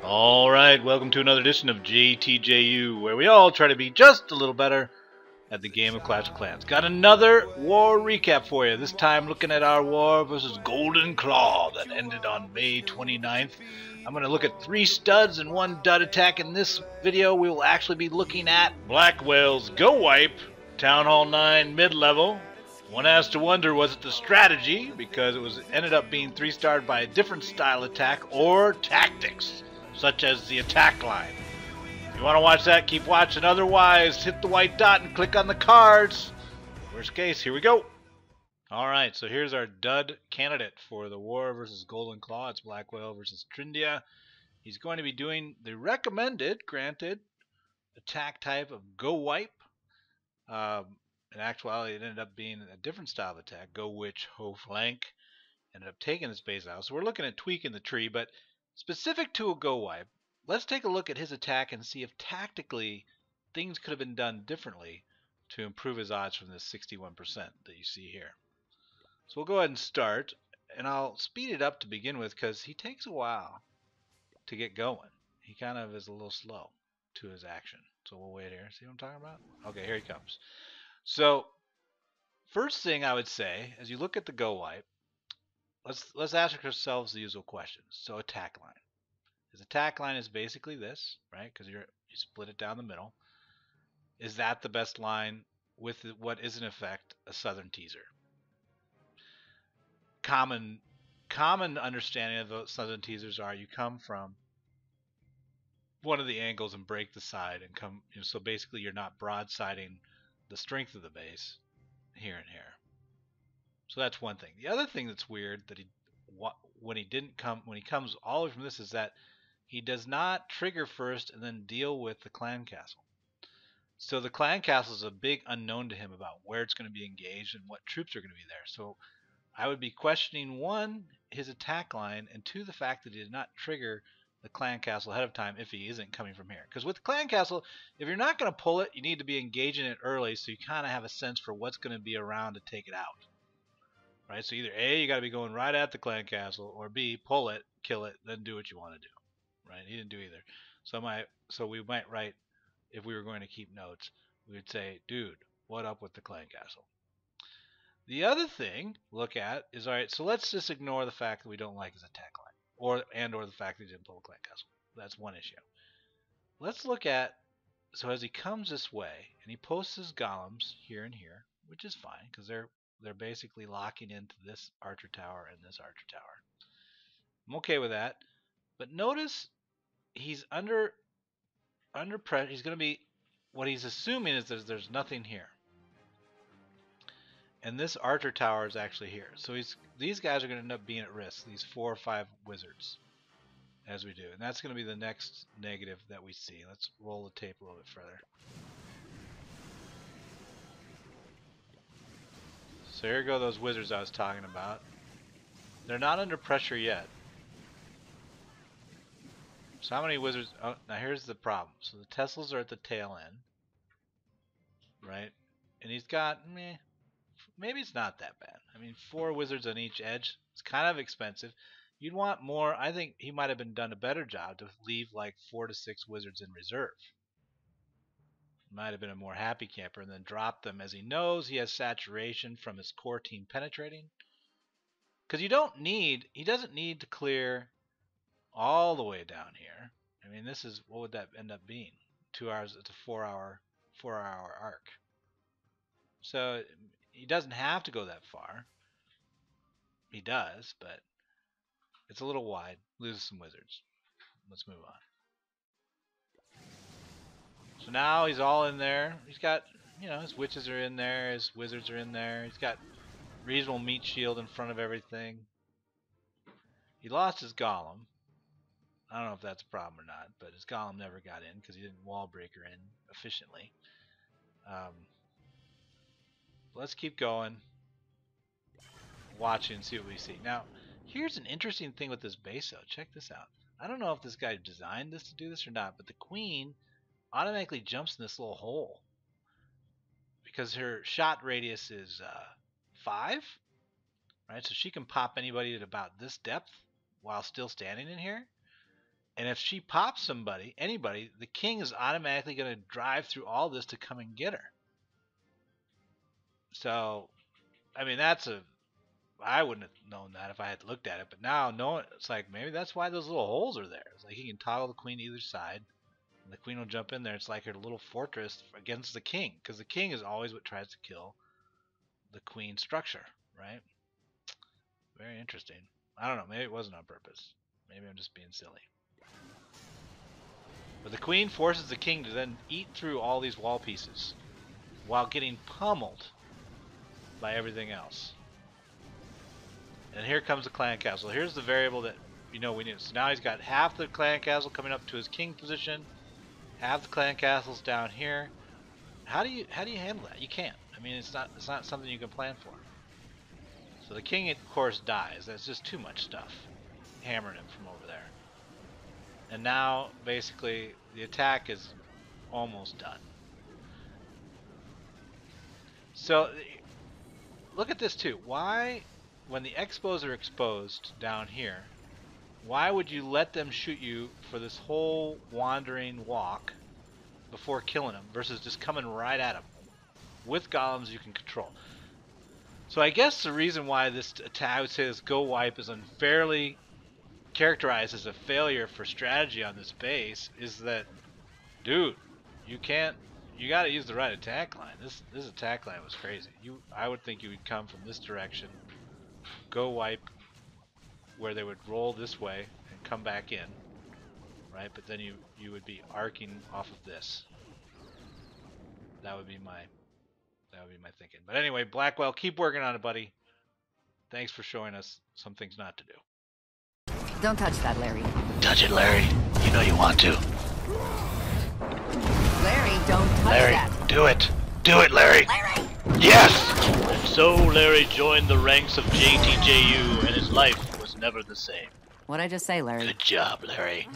Alright, welcome to another edition of JTJU, where we all try to be just a little better at the game of Clash of Clans. Got another war recap for you, this time looking at our war versus Golden Claw that ended on May 29th. I'm going to look at 3 studs and 1 dud attack. In this video, we will actually be looking at Blackwhale's GoWiPe, Town Hall 9 Mid Level. One has to wonder, was it the strategy, because it ended up being 3-starred by a different style attack, or tactics, such as the attack line. If you want to watch that, keep watching. Otherwise, hit the white dot and click on the cards. Worst case, here we go. Alright, so here's our dud candidate for the war versus Golden Claw. It's Blackwhale versus Trindia. He's going to be doing the recommended, granted, attack type of GoWiPe. In actuality, it ended up being a different style of attack. GoWiPe Ho Flank ended up taking this base out. So we're looking at tweaking the tree, but specific to a GoWiPe, let's take a look at his attack and see if tactically things could have been done differently to improve his odds from this 61% that you see here. So we'll go ahead and start, and I'll speed it up to begin with because he takes a while to get going. He kind of is a little slow to his action. So we'll wait here. See what I'm talking about? Okay, here he comes. So first thing I would say, as you look at the GoWiPe, let's ask ourselves the usual questions. So attack line. His attack line is basically this, right? Because you split it down the middle. Is that the best line with what is in effect a southern teaser? Common understanding of those southern teasers are you come from one of the angles and break the side and come, so basically you're not broadsiding the strength of the base here and here. So that's one thing. The other thing that's weird that when he comes all the way from this is that he does not trigger first and then deal with the clan castle. So the clan castle is a big unknown to him about where it's going to be engaged and what troops are going to be there. So I would be questioning, 1, his attack line, and 2, the fact that he did not trigger the clan castle ahead of time if he isn't coming from here. Because with the clan castle, if you're not going to pull it, you need to be engaging it early so you kind of have a sense for what's going to be around to take it out. Right? So either A, you got to be going right at the clan castle, or B, pull it, kill it, then do what you want to do. Right? He didn't do either. So we might write, if we were going to keep notes, we would say, dude, what up with the clan castle? The other thing look at is, all right, so let's just ignore the fact that we don't like his attack line, or the fact that he didn't pull a clan castle. That's one issue. Let's look at, so as he comes this way, and he posts his golems here and here, which is fine, because they're basically locking into this archer tower and this archer tower. I'm okay with that. But notice he's under pressure. He's going to be, what he's assuming is that there's nothing here. And this archer tower is actually here. So these guys are going to end up being at risk, these 4 or 5 wizards, as we do. And that's going to be the next negative that we see. Let's roll the tape a little bit further. So here go those wizards I was talking about. They're not under pressure yet. So how many wizards? Oh, now here's the problem. So the Teslas are at the tail end, right? And he's got, maybe it's not that bad. I mean, 4 wizards on each edge. It's kind of expensive. You'd want more. I think he might have done a better job to leave like 4 to 6 wizards in reserve. Might have been a more happy camper and then drop them, as he knows he has saturation from his core team penetrating. Because he doesn't need to clear all the way down here. I mean, this is, what would that end up being? 2 hours. It's a 4-hour arc. So he doesn't have to go that far. He does, but it's a little wide. Loses some wizards. Let's move on. So now he's all in there. He's got, his witches are in there. His wizards are in there. He's got reasonable meat shield in front of everything. He lost his golem. I don't know if that's a problem or not, but his golem never got in because he didn't wall breaker in efficiently. Let's keep going. Watch and see what we see. Now, here's an interesting thing with this base, though. Check this out. I don't know if this guy designed this to do this or not, but the queen automatically jumps in this little hole because her shot radius is 5, right? So she can pop anybody at about this depth while still standing in here. And if she pops somebody, anybody, the king is automatically going to drive through all this to come and get her. So, I mean, I wouldn't have known that if I had looked at it, but now knowing, it's like maybe that's why those little holes are there. It's like he can toggle the queen either side, and the queen will jump in there. It's like her little fortress against the king, because the king is always what tries to kill the queen structure, right? Very interesting. I don't know, maybe it wasn't on purpose. Maybe I'm just being silly. But the queen forces the king to then eat through all these wall pieces while getting pummeled by everything else. And here comes the clan castle. Here's the variable that we need. So now he's got half the clan castle coming up to his king position, half the clan castles down here. How do you handle that? You can't. I mean, it's not something you can plan for. So the king, of course, dies. That's just too much stuff, hammering him from over there. And now, basically, the attack is almost done. So, look at this too. Why, when the xBows are exposed down here, why would you let them shoot you for this whole wandering walk before killing them versus just coming right at them? With golems you can control. So I guess the reason why this attack, I would say this GoWiPe is unfairly characterized as a failure for strategy on this base is that, dude, you gotta use the right attack line. This attack line was crazy. I would think you would come from this direction, GoWiPe, where they would roll this way and come back in, right? But then you would be arcing off of this. That would be my thinking. But anyway, Blackwhale, keep working on it, buddy. Thanks for showing us some things not to do. Don't touch that, Larry. Touch it, Larry. You know you want to. Larry, don't touch Larry, that. do it. Do it, Larry. Larry! Yes! And so Larry joined the ranks of JTJU, and his life was never the same. What'd I just say, Larry? Good job, Larry.